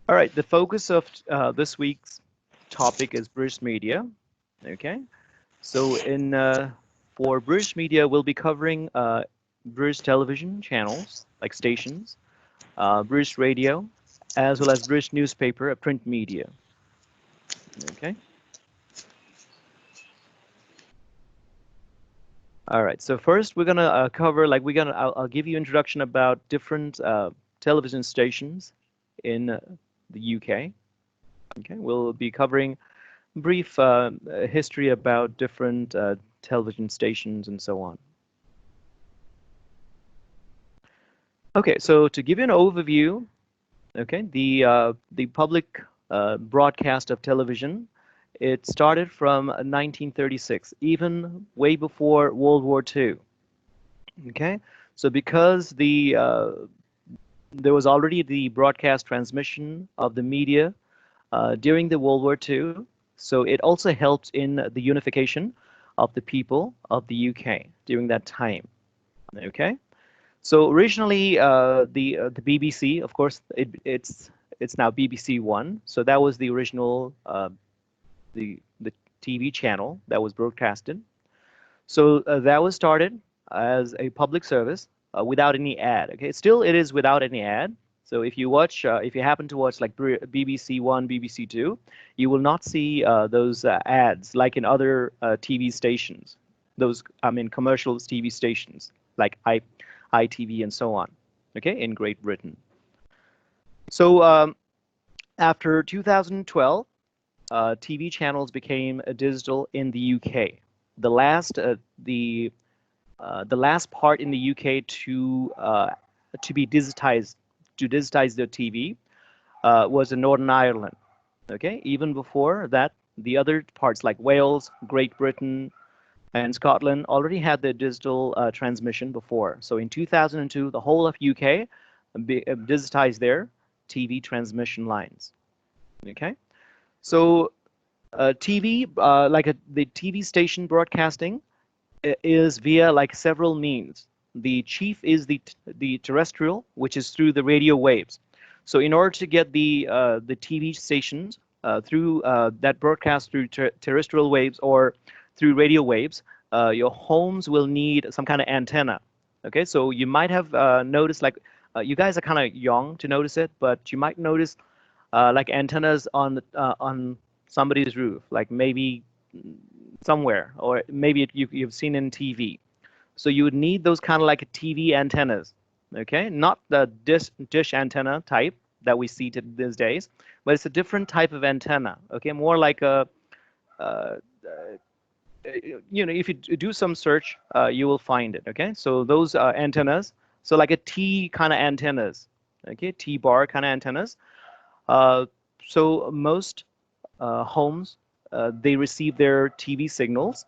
All right, the focus of this week's topic is British media. Okay, so in for British media, we'll be covering British television channels, like stations, British radio, as well as British newspaper, print media. Okay. All right. So first, we're gonna cover like I'll give you introduction about different television stations in the UK. Okay. We'll be covering brief history about different television stations and so on. Okay. So to give you an overview, okay, the public broadcast of television. It started from 1936, even way before World War II. Okay, so because there was already the broadcast transmission of the media during the World War II, so it also helped in the unification of the people of the UK during that time. Okay, so originally the BBC, of course, it's now BBC One, so that was the original the TV channel that was broadcasted. So that was started as a public service without any ad. Okay, still it is without any ad. So if you happen to watch like BBC One, BBC Two, you will not see those ads like in other TV stations. Those, I mean, commercial TV stations like ITV and so on. Okay, in Great Britain. So after 2012, TV channels became digital in the UK. The last the last part in the UK to be digitized to digitize the TV was in Northern Ireland. Okay, even before that, the other parts like Wales, Great Britain, and Scotland already had the digital transmission before. So in 2002, the whole of UK digitized their TV transmission lines. Okay, so TV, the TV station broadcasting is via like several means. The chief is the terrestrial, which is through the radio waves. So in order to get the TV stations through that broadcast through terrestrial waves or through radio waves, your homes will need some kind of antenna. Okay, so you might have noticed like you guys are kind of young to notice it, but you might notice like antennas on somebody's roof, like maybe somewhere, or maybe you've seen in TV. So you would need those kind of like TV antennas, okay? Not the dish antenna type that we see these days, but it's a different type of antenna, okay? More like a, uh, if you do some search, you will find it, okay? So those antennas, so like a T kind of antennas, okay? T-bar kind of antennas. Uh, so most homes, they receive their TV signals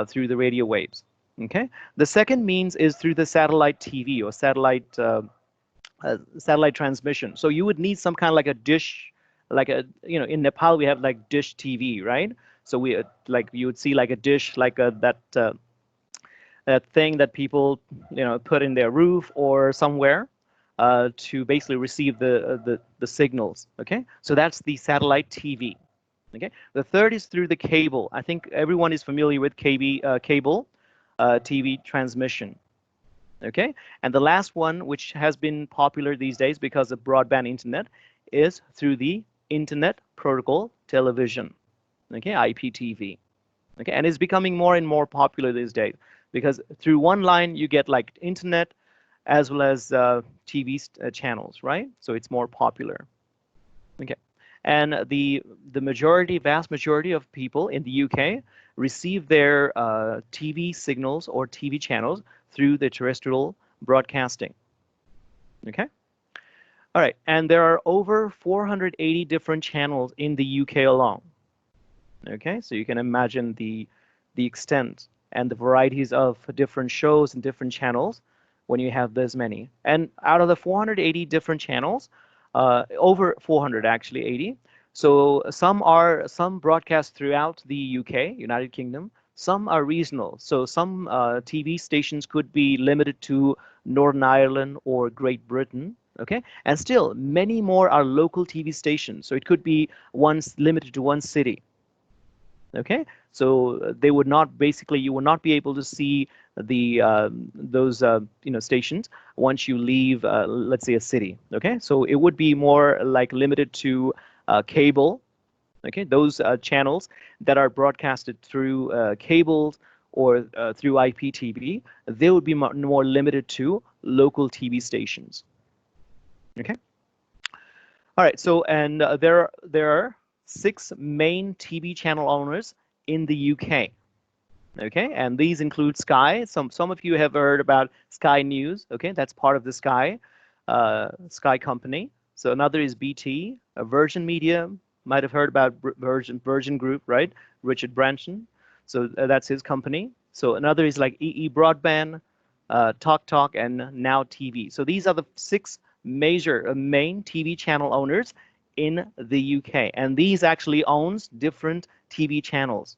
through the radio waves. Okay. The second means is through the satellite TV or satellite transmission. So you would need some kind of like a dish, like in Nepal we have like dish TV, right? So we like you would see like a dish, like that thing that people put in their roof or somewhere to basically receive the signals. Okay. So that's the satellite TV. Okay. The third is through the cable. I think everyone is familiar with cable TV transmission. Okay. And the last one, which has been popular these days because of broadband internet, is through the Internet Protocol Television. Okay, IPTV. Okay, and it's becoming more and more popular these days because through one line you get like internet as well as TV channels, right? So it's more popular. Okay. And the vast majority of people in the UK receive their TV signals or TV channels through the terrestrial broadcasting. Okay. All right. And there are over 480 different channels in the UK alone. Okay. So you can imagine the extent and the varieties of different shows and different channels when you have this many. And out of the 480 different channels, over 400 actually, 80. So some broadcast throughout the UK, United Kingdom. Some are regional. So some TV stations could be limited to Northern Ireland or Great Britain, Okay, and still many more are local TV stations. So it could be once limited to one city. Okay, so they would not basically you would not be able to see the those stations once you leave let's say a city. Okay, so it would be more like limited to cable. Okay, those channels that are broadcasted through cables or through IPTV, they would be more limited to local TV stations. Okay. All right. So, and there are six main TV channel owners in the UK. Okay, and these include Sky. Some of you have heard about Sky News. Okay, that's part of the Sky company. So another is BT, Virgin Media. Might have heard about Virgin Group, right? Richard Branson. So that's his company. So another is like EE Broadband, Talk Talk, and Now TV. So these are the six major main TV channel owners in the UK, and these actually owns different TV channels.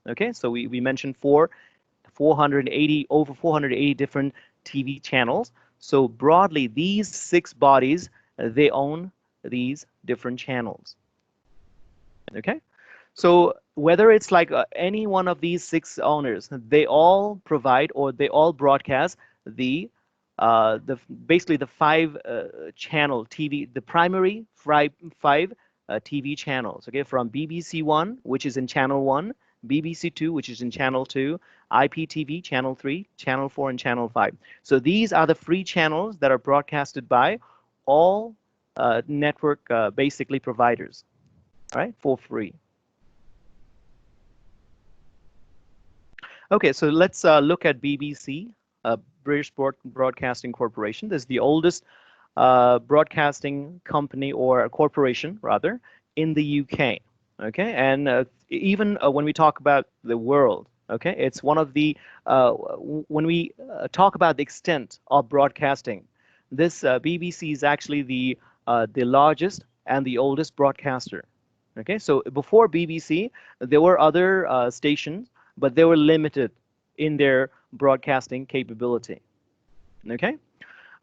Okay, so we mentioned 480 over 480 different TV channels. So broadly, these six bodies they own these different channels. Okay, so whether it's like any one of these six owners, they all provide or they all broadcast the basically the five channel TV, the primary five TV channels. Okay, from BBC One, which is in channel one, BBC Two, which is in channel two, IPTV channel three, channel four, and channel five. So these are the free channels that are broadcasted by all network basically providers. All right, for free. Okay, so let's look at BBC, British Broadcasting Corporation. This is the oldest broadcasting company or a corporation, rather, in the UK. Okay, and even when we talk about the world, okay, it's one of the when we talk about the extent of broadcasting, this BBC is actually the largest and the oldest broadcaster. Okay, so before BBC, there were other stations, but they were limited in their broadcasting capability. Okay,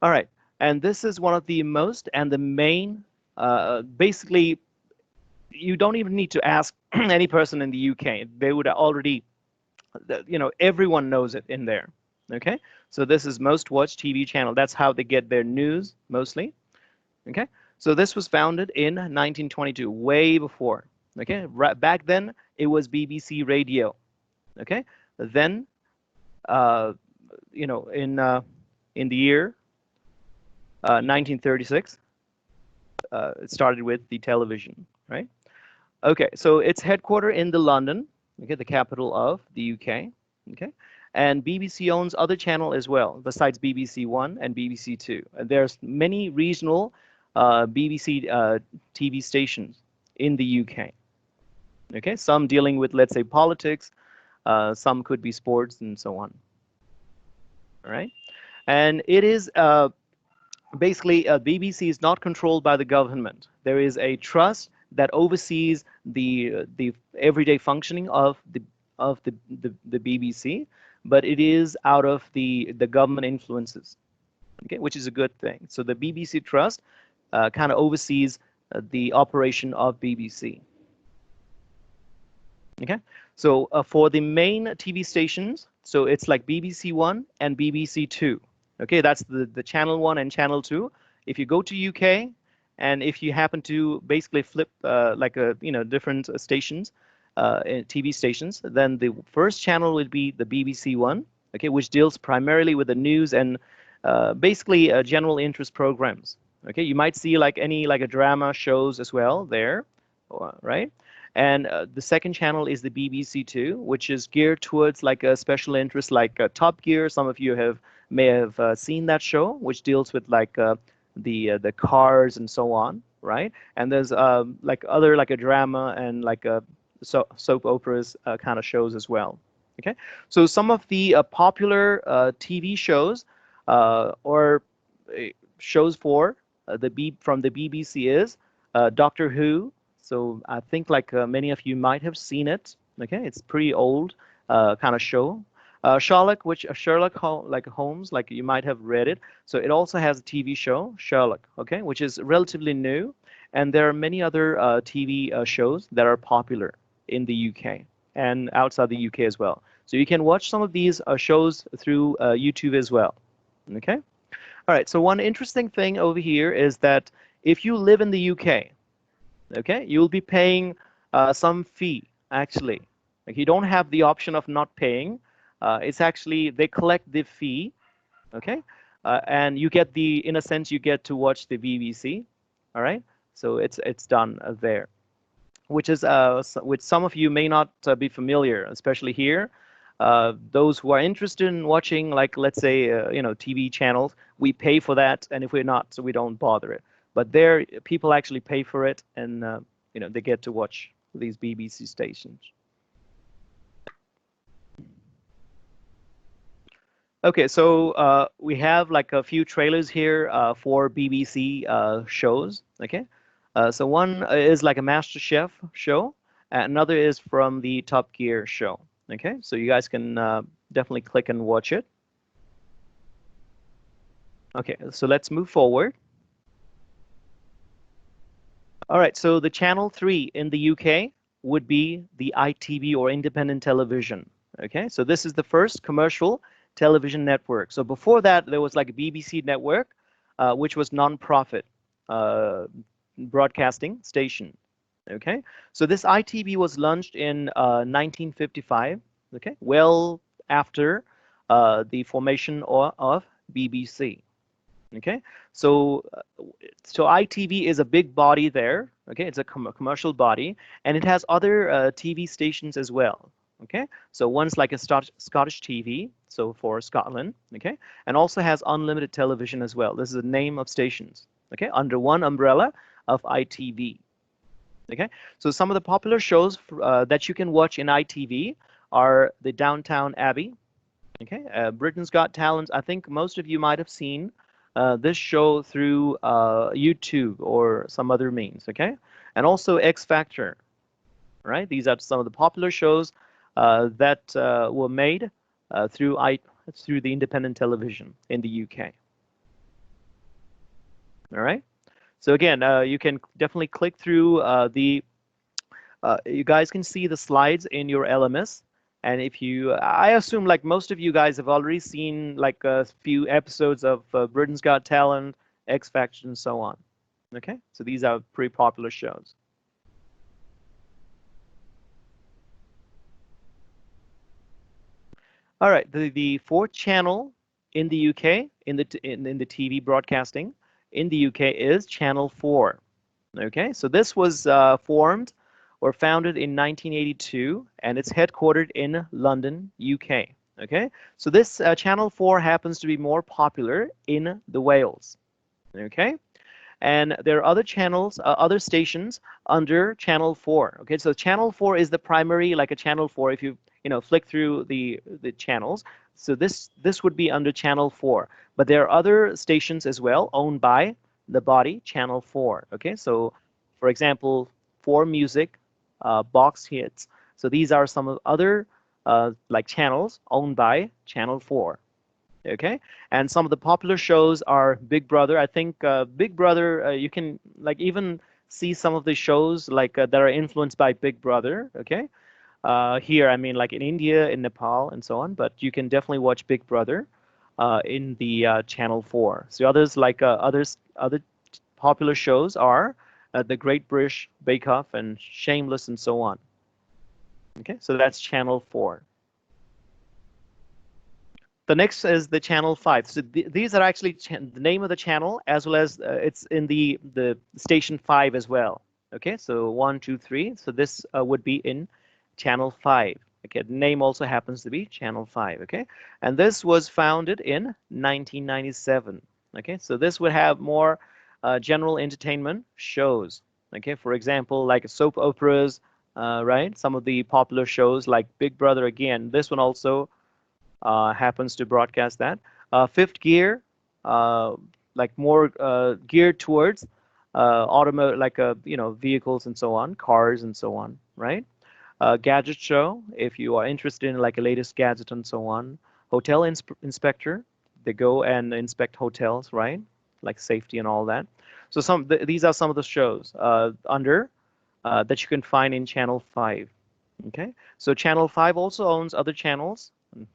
all right, and this is one of the most and the main. Basically, you don't even need to ask any person in the UK; they would already, everyone knows it in there. Okay, so this is most watched TV channel. That's how they get their news mostly. Okay, so this was founded in 1922, way before. Okay, right back then it was BBC Radio. Okay, then uh, in the year 1936, it started with the television, right? Okay, so it's headquartered in the London, okay, the capital of the UK. Okay, and BBC owns other channel as well, besides BBC One and BBC Two. And there's many regional BBC TV stations in the UK. Okay, some dealing with, let's say, politics, some could be sports, and so on. All right, and it is basically BBC is not controlled by the government. There is a trust that oversees the everyday functioning of the BBC, but it is out of the government influences. Okay, which is a good thing. So the BBC Trust kind of oversees the operation of BBC. Okay, so for the main TV stations, so it's like BBC One and BBC Two. Okay, that's the channel one and channel two. If you go to UK, and if you happen to basically flip like a different stations, TV stations, then the first channel would be the BBC One. Okay, which deals primarily with the news and basically general interest programs. Okay, you might see like any like a drama shows as well there, right? And the second channel is the BBC Two, which is geared towards like a special interest, like Top Gear. Some of you may have seen that show, which deals with like the cars and so on, right? And there's like other like a drama and like a soap operas kind of shows as well. Okay, so some of the popular TV shows or shows for from the BBC is Doctor Who. So I think like many of you might have seen it. Okay, it's pretty old kind of show. Like Holmes, like you might have read it. So it also has a TV show, Sherlock, okay, which is relatively new, and there are many other TV shows that are popular in the UK and outside the UK as well. So you can watch some of these shows through YouTube as well. Okay. All right. So one interesting thing over here is that if you live in the UK, okay, you'll be paying some fee actually. Like you don't have the option of not paying. It's actually they collect the fee, okay, and you get in a sense, you get to watch the BBC. All right, so it's done there, which is which some of you may not be familiar, especially here. Those who are interested in watching, like let's say, TV channels, we pay for that, and if we're not, so we don't bother it. But there, people actually pay for it, and they get to watch these BBC stations. Okay, so we have like a few trailers here for BBC shows. Okay, so one is like a Master Chef show, and another is from the Top Gear show. Okay, so you guys can definitely click and watch it. Okay, so let's move forward. All right, so the channel 3 in the UK would be the ITV or independent television. Okay, so this is the first commercial television network. So before that, there was like a BBC network, which was non-profit uh, broadcasting station. Okay, so this ITV was launched in 1955. Okay, well after the formation of BBC. Okay, so so ITV is a big body there. Okay, it's a commercial body, and it has other TV stations as well. Okay, so one's like a Scottish TV, so for Scotland. Okay, and also has unlimited television as well. This is the name of stations. Okay, under one umbrella of ITV. Okay, so some of the popular shows that you can watch in ITV are the Downtown Abbey. Okay, Britain's Got Talent. I think most of you might have seen this show through YouTube or some other means. Okay, and also X Factor. Right, these are some of the popular shows that were made through the independent television in the UK. All right. So again, you can definitely click through you guys can see the slides in your LMS. And if I assume like most of you guys have already seen like a few episodes of Britain's Got Talent, X Factor, and so on. Okay, so these are pretty popular shows. All right, the fourth channel in the UK in the TV broadcasting in the UK is Channel 4. Okay, so this was formed or founded in 1982, and it's headquartered in London, UK. Okay, so this Channel 4 happens to be more popular in the Wales. Okay, and there are other channels, other stations under Channel 4. Okay, so Channel 4 is the primary, like a Channel 4. If you flick through the channels, so this would be under Channel 4. But there are other stations as well owned by the body Channel 4. Okay, so for example, 4 Music, Box Hits. So these are some of other like channels owned by Channel 4. Okay, and some of the popular shows are Big Brother. I think Big Brother, you can like even see some of the shows like that are influenced by Big Brother. Okay, here I mean like in India, in Nepal, and so on. But you can definitely watch Big Brother in the Channel 4. So others like other popular shows are The Great British Bake Off and Shameless and so on. Okay, so that's Channel 4. The next is the Channel 5. So these are actually the name of the channel as well as it's in the station 5 as well. Okay, so 1, 2, 3. So this would be in Channel 5. Okay, the name also happens to be Channel 5. Okay, and this was founded in 1997. Okay, so this would have more general entertainment shows. Okay, for example, like soap operas, right? Some of the popular shows like Big Brother. Again, this one also happens to broadcast that. Fifth Gear, like more geared towards automotive, like vehicles and so on, cars and so on, right? Gadget show, if you are interested in like a latest gadget and so on. Hotel inspector, they go and inspect hotels, right? Like safety and all that. So these are some of the shows under that you can find in Channel 5. Okay, so Channel 5 also owns other channels.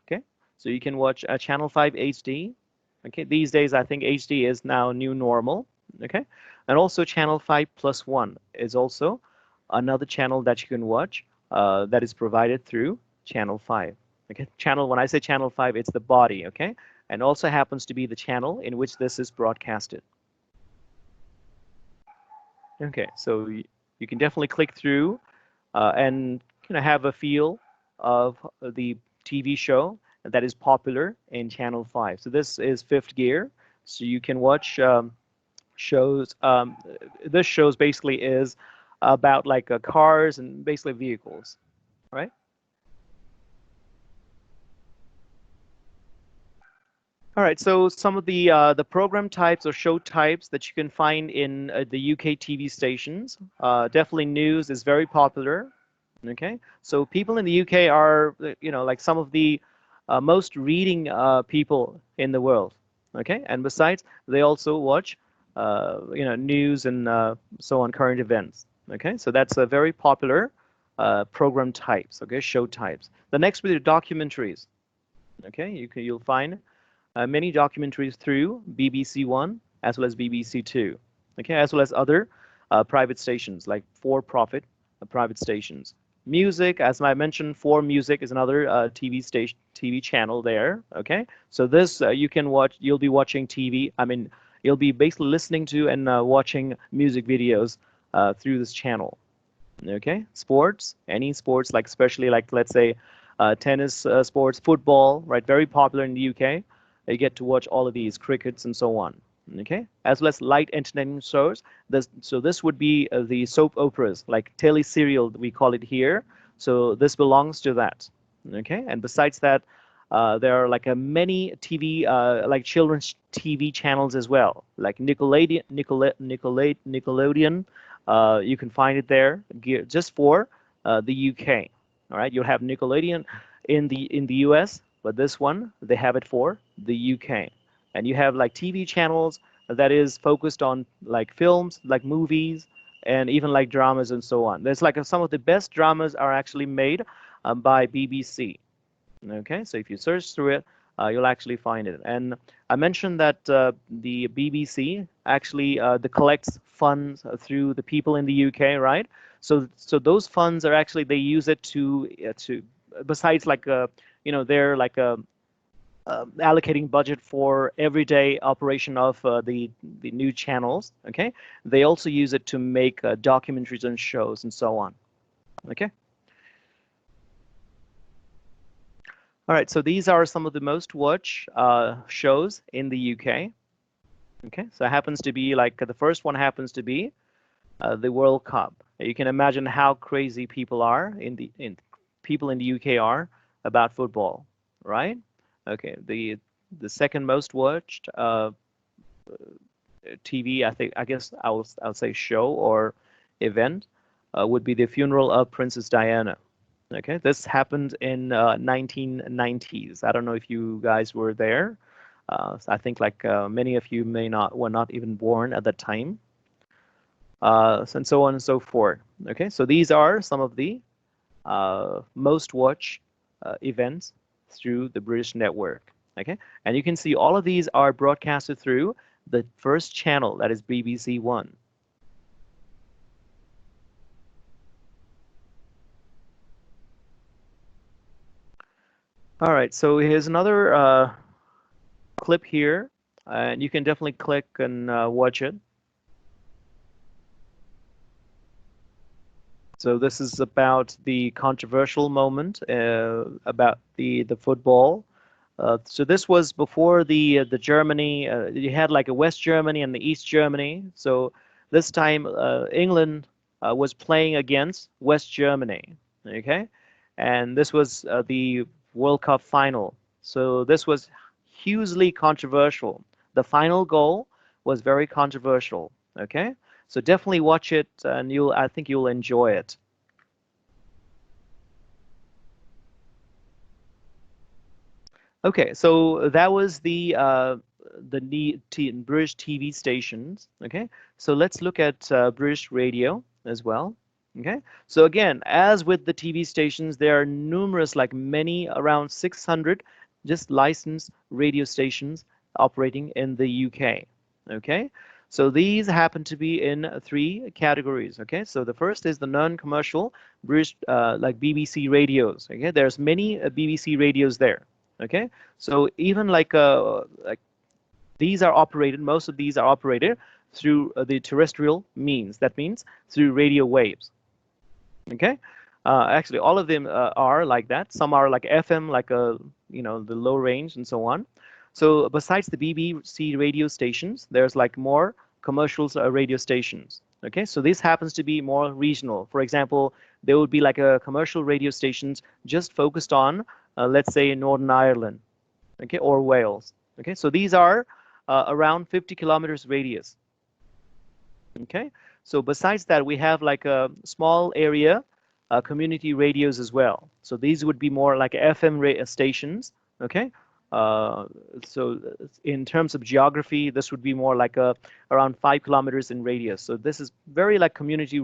Okay, so you can watch Channel 5 HD. Okay, these days I think HD is now new normal. Okay, and also Channel 5 Plus One is also another channel that you can watch that is provided through Channel 5. Okay, when I say Channel 5, it's the body. Okay, and also happens to be the channel in which this is broadcasted. Okay, so you can definitely click through and have a feel of the TV show that is popular in Channel 5. So this is Fifth Gear. So you can watch shows. This shows basically is about like cars and basically vehicles, right? All right, so some of the program types or show types that you can find in the UK TV stations. Definitely news is very popular. Okay, so people in the UK are, like some of the most reading people in the world. Okay, and besides, they also watch, news and so on, current events. Okay, so that's a very popular program types. Okay, show types. The next will be the documentaries. Okay, you'll find many documentaries through BBC One as well as BBC Two, okay, as well as other private stations like for-profit private stations. Music, as I mentioned, For Music is another TV station, TV channel there. Okay, so this you can watch. You'll be watching TV. I mean, you'll be basically listening to and watching music videos through this channel. Okay, sports, any sports, like especially like let's say tennis sports, football, right? Very popular in the UK. You get to watch all of these crickets and so on. Okay, as well as light entertainment shows. So this would be the soap operas, like tele-serial we call it here. So this belongs to that. Okay, and besides that, there are like a many TV, like children's TV channels as well, like Nickelodeon. You can find it there just for the UK. All right, you'll have Nickelodeon in the US, but this one they have it for the UK. And you have like TV channels that is focused on like films, like movies, and even like dramas and so on. There's like some of the best dramas are actually made by BBC. Okay, so if you search through it, you'll actually find it. And I mentioned that the BBC actually collects funds through the people in the UK, right? So those funds are actually they use it to besides like they're like allocating budget for everyday operation of the new channels. Okay, they also use it to make documentaries and shows and so on. Okay. All right, so these are some of the most watched shows in the UK. Okay, so it happens to be like the first one happens to be the World Cup. You can imagine how crazy people are people in the UK are about football, right? Okay, the second most watched TV, I guess I'll say show or event would be the funeral of Princess Diana. Okay, this happened in 1990s. I don't know if you guys were there. So I think like many of you were not even born at that time, and so on and so forth. Okay, so these are some of the most watched events through the British network. Okay, and you can see all of these are broadcasted through the first channel, that is BBC One. All right, so here's another clip here, and you can definitely click and watch it. So this is about the controversial moment about the football. So this was before the Germany. You had like a West Germany and the East Germany. So this time England was playing against West Germany. Okay, and this was the World Cup final. So this was hugely controversial. The final goal was very controversial. Okay, so definitely watch it, and I think you'll enjoy it. Okay, so that was the British TV stations. Okay, so let's look at British radio as well. Okay, so again, as with the TV stations, there are numerous, like many, around 600 just licensed radio stations operating in the UK. Okay, so these happen to be in three categories. Okay, so the first is the non-commercial British, like BBC radios. Okay, there's many BBC radios there. Okay, so even like these are operated, most of these are operated through the terrestrial means. That means through radio waves. Okay, actually, all of them are like that. Some are like FM, like the low range and so on. So besides the BBC radio stations, there's like more commercial radio stations. Okay, so this happens to be more regional. For example, there would be like a commercial radio stations just focused on, let's say, Northern Ireland, okay, or Wales. Okay, so these are around 50 kilometers radius. Okay, so besides that, we have like a small area community radios as well. So these would be more like FM stations. Okay, uh, so in terms of geography, this would be more like around 5 kilometers in radius. So this is very like community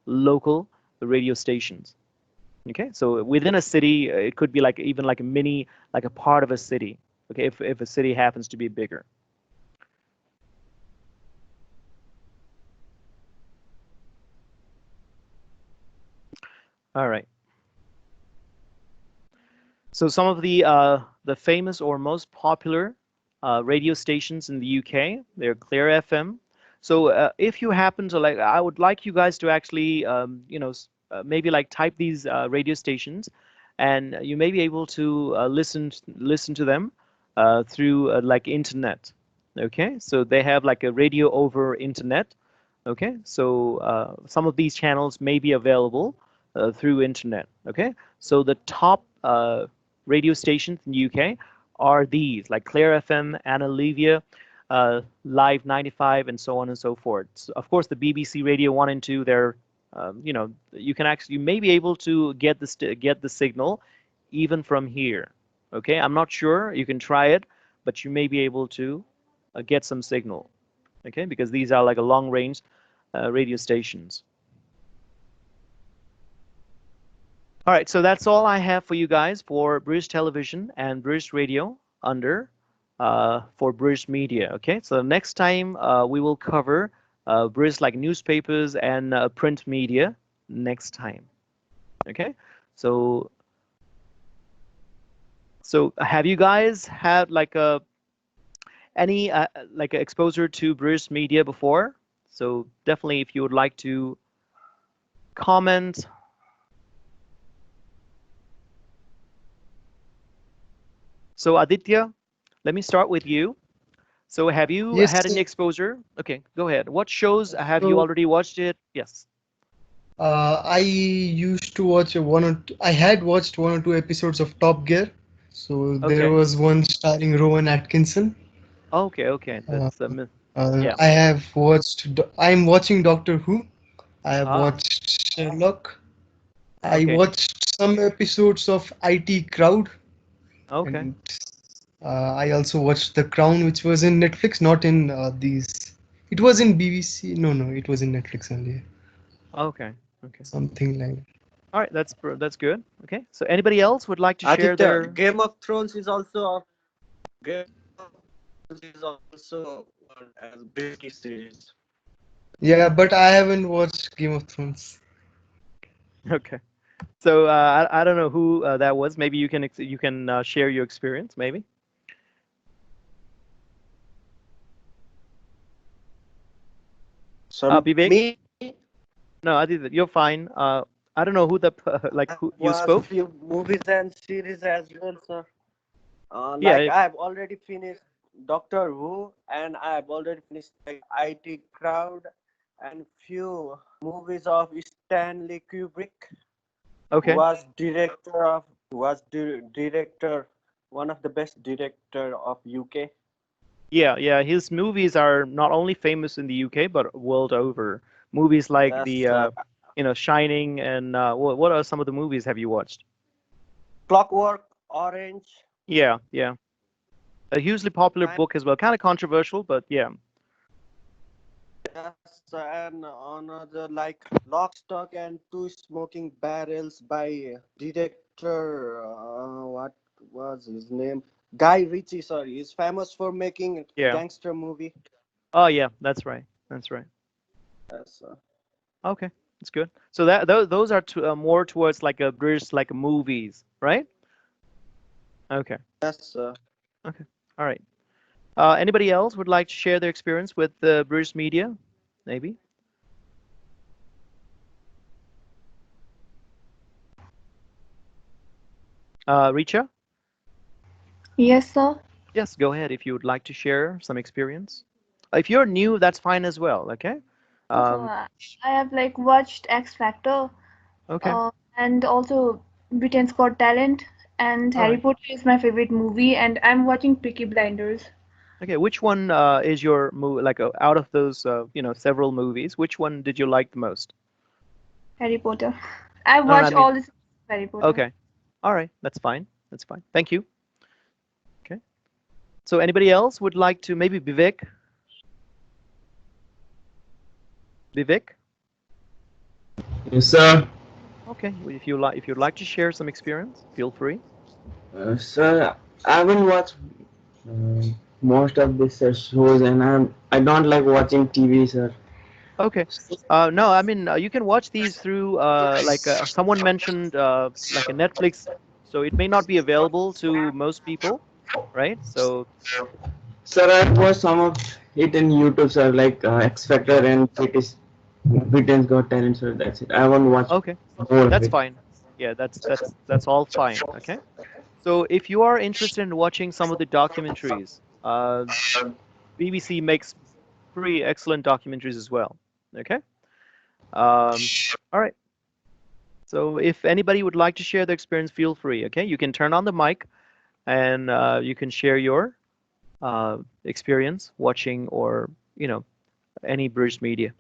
local radio stations. Okay, so within a city, it could be like even like a mini, like a part of a city. Okay, if a city happens to be bigger. All right. So some of the famous or most popular radio stations in the UK, they're Clear FM. So if you happen to like, I would like you guys to actually, maybe like type these radio stations, and you may be able to listen to them through like internet. Okay, so they have like a radio over internet. Okay, so some of these channels may be available through internet. Okay, so the top radio stations in the UK are these, like Clare FM, Anna Levia, Live 95, and so on and so forth. So of course, the BBC Radio 1 and 2, they're, you may be able to get the signal even from here. Okay, I'm not sure. You can try it, but you may be able to get some signal. Okay, because these are like a long range radio stations. All right, so that's all I have for you guys for British television and British radio under for British media. Okay, so next time we will cover British like newspapers and print media next time. Okay, so have you guys had like any like exposure to British media before? So definitely, if you would like to comment. So Aditya, let me start with you. So have you Yes, had sir. any exposure? Okay, go ahead. What shows have you So already watched it? Yes. I used to watch I had watched 1 or 2 episodes of Top Gear. So there Okay. was one starring Rowan Atkinson. Okay, okay. Uh, That's yeah. I have watched. I'm watching Doctor Who. I have Ah, watched Sherlock. I okay. watched some episodes of IT Crowd, Okay. and I also watched The Crown, which was in Netflix, not in these. It was in BBC. No, no, it was in Netflix only. Okay. Okay. Something like. All right, that's good. Okay. So anybody else would like to share Aditya, their Game of Thrones is also Game of Thrones is also one as British series. Yeah, but I haven't watched Game of Thrones. Okay. So I don't know who that was. Maybe you can share your experience, maybe. Some Vivek? me, No, Aditya, you're fine. I don't know who the like I who you watched spoke. few movies and series as well, sir. Like Yeah. I've already finished Doctor Who, and I've already finished like IT Crowd, and few movies of Stanley Kubrick, who Okay. was director, one of the best director of UK. Yeah, yeah. His movies are not only famous in the UK but world over. Movies like Yes, the Shining and what are some of the movies have you watched? Clockwork Orange. Yeah, yeah. A hugely popular And book as well. Kind of controversial, but yeah. yes, and another like Lock, Stock, and Two Smoking Barrels by director. What was his name? Guy Ritchie. Sorry, he's famous for making Yeah. gangster movie. Oh, yeah, that's right. That's right. Yes, Okay, that's good. So that those are more towards like a British like movies, right? Okay. yes, Okay. All right. Anybody else would like to share their experience with the British media? Maybe. Richa? Yes, sir. Yes, go ahead if you would like to share some experience. If you're new, that's fine as well. Okay. So Um, I have like watched X Factor, okay. and also Britain's Got Talent, and All Harry right. Potter is my favorite movie, and I'm watching Peaky Blinders. Okay. Which one is your movie? Like out of those, several movies, which one did you like the most? Harry Potter. I've No, no, I watched mean, all this Harry Potter. okay. All right. That's fine. That's fine. Thank you. Okay. So anybody else would like to maybe Vivek? Vivek? Yes, sir. Okay. If you'd like to share some experience, feel free. Sir, I haven't watched uh, most of these shows, and I don't like watching TV, sir. Okay. No, I mean, you can watch these through like someone mentioned like a Netflix, so it may not be available to most people, right? So, Sir, I watched some of it in YouTube, sir, like X Factor and Britain's Got Talent, sir. That's it. I haven't watched okay, more of that's it. fine. Yeah, that's all fine. Okay. So if you are interested in watching some of the documentaries, BBC makes pretty excellent documentaries as well. Okay. All right. So if anybody would like to share their experience, feel free. Okay. You can turn on the mic and you can share your experience watching or any British media.